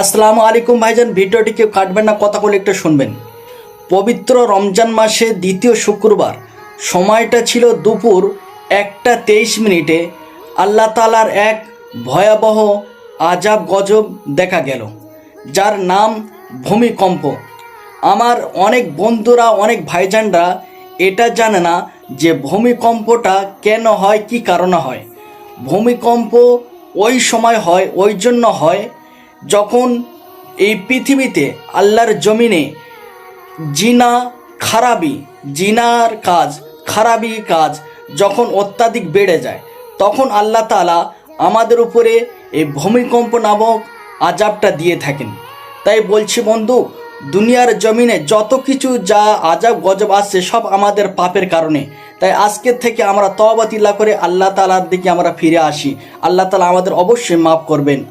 আসসালামু আলাইকুম ভাইজান, ভিডিওটি কেউ কাটবেন না, কথা বলে একটু শুনবেন। পবিত্র রমজান মাসে দ্বিতীয় শুক্রবার, সময়টা ছিল দুপুর 1:23 আল্লাহ তাআলার এক ভয়াবহ আজাব গজব দেখা গেল, যার নাম ভূমিকম্প। আমার অনেক বন্ধুরা, অনেক ভাইজানরা এটা জানে না যে ভূমিকম্পটা কেন হয়, কি কারণে হয়। ভূমিকম্প ওই সময় হয়, ওই জন্য হয় যখন এই পৃথিবীতে আল্লাহর জমিনে জিনার কাজ, খারাপি কাজ যখন অত্যাধিক বেড়ে যায়, তখন আল্লাহ তাআলা আমাদের উপরে এই ভূমিকম্প নামক আযাবটা দিয়ে থাকেন। তাই বলছি বন্ধু, দুনিয়ার জমিনে যত কিছু যা আযাব গজব আসছে সব আমাদের পাপের কারণে। তাই আজকের থেকে আমরা তওবা তিলা করে আল্লাহ তাআলার দিকে আমরা ফিরে আসি। আল্লাহ তাআলা আমাদের অবশ্যই মাফ করবেন।